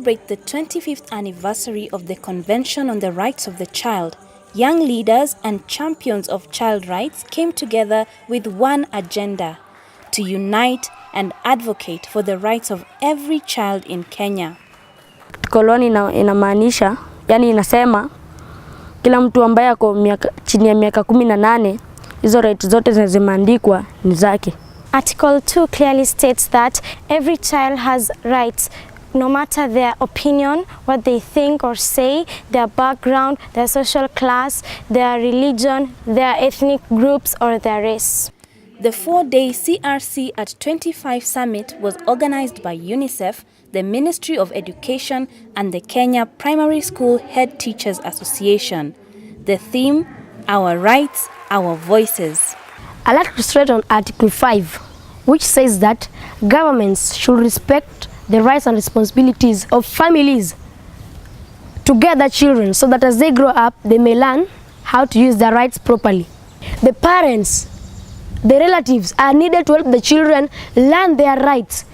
celebrate the 25th anniversary of the Convention on the Rights of the Child, young leaders and champions of child rights came together with one agenda: to unite and advocate for the rights of every child in Kenya. Koloni inamaanisha, yani inasema kila mtu ambaye ako chini ya miaka 18 hizo rights zote zimeandikwa ni zake. Article 2 clearly states that every child has rights, no matter their opinion, what they think or say, their background, their social class, their religion, their ethnic groups or their race. The 4-day CRC at 25 Summit was organized by UNICEF, the Ministry of Education and the Kenya Primary School Head Teachers Association. The theme, Our Rights, Our Voices. I'd like to stress on Article 5, which says that governments should respect the rights and responsibilities of families to gather children so that as they grow up, they may learn how to use their rights properly. The parents, the relatives are needed to help the children learn their rights.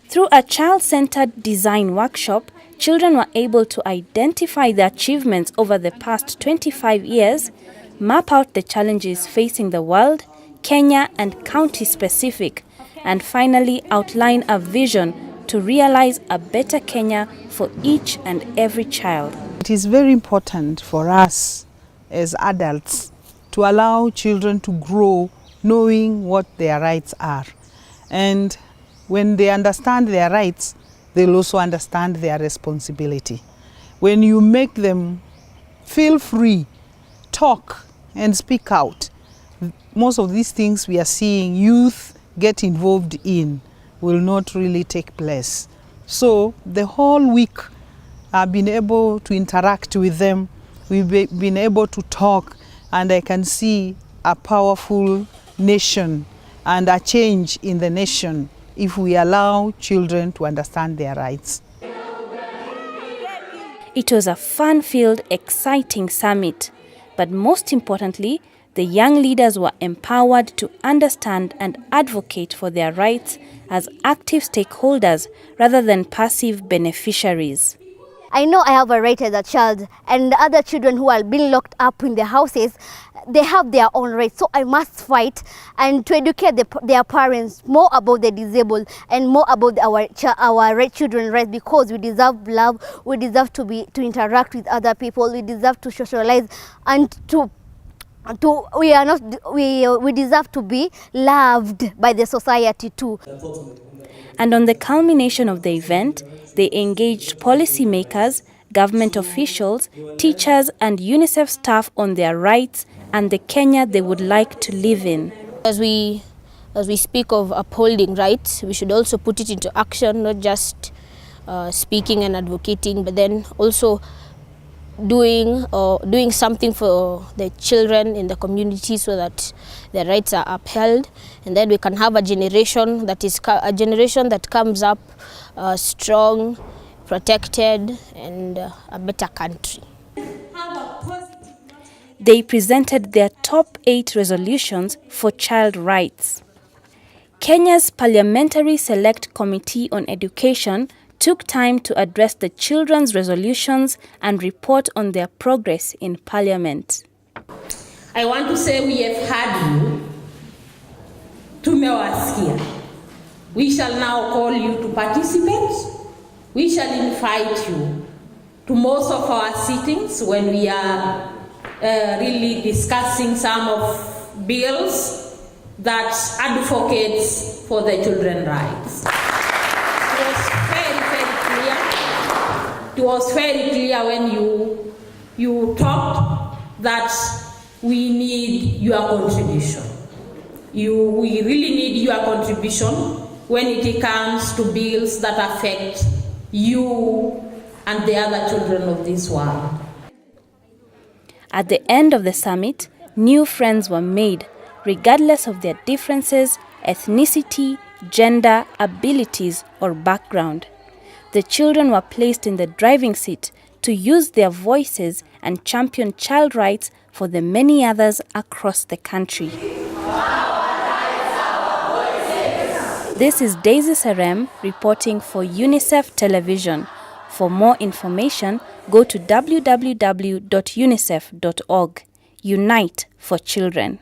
Through a child-centered design workshop, children were able to identify the achievements over the past 25 years, map out the challenges facing the world, Kenya and county-specific, and finally outline a vision to realize a better Kenya for each and every child. It is very important for us as adults to allow children to grow knowing what their rights are. And when they understand their rights, they'll also understand their responsibility. When you make them feel free, talk and speak out, most of these things we are seeing youth get involved in will not really take place. So the whole week I've been able to interact with them, we've been able to talk, and I can see a powerful nation and a change in the nation if we allow children to understand their rights. It was a fun-filled, exciting summit, but most importantly, the young leaders were empowered to understand and advocate for their rights as active stakeholders rather than passive beneficiaries. I know I have a right as a child, and the other children who are being locked up in their houses, they have their own rights. So I must fight and to educate their parents more about the disabled and more about our children's rights, because we deserve love, we deserve to interact with other people, we deserve to socialize, and we deserve to be loved by the society too. And on the culmination of the event, they engaged policymakers, government officials, teachers and UNICEF staff on their rights and the Kenya they would like to live in. As we speak of upholding rights, we should also put it into action, not just speaking and advocating, but then also doing something for the children in the community so that their rights are upheld, and then we can have a generation that comes up strong, protected, and a better country. They presented their top 8 resolutions for child rights. Kenya's Parliamentary Select Committee on Education took time to address the children's resolutions and report on their progress in Parliament. I want to say we have heard you. Tumewasikia. We shall now call you to participate. We shall invite you to most of our sittings when we are really discussing some of bills that advocates for the children's rights. It was very clear when you talked that we need your contribution. We really need your contribution when it comes to bills that affect you and the other children of this world. At the end of the summit, new friends were made, regardless of their differences, ethnicity, gender, abilities, or background. The children were placed in the driving seat to use their voices and champion child rights for the many others across the country. This is Daisy Serem reporting for UNICEF Television. For more information, go to www.unicef.org. Unite for children.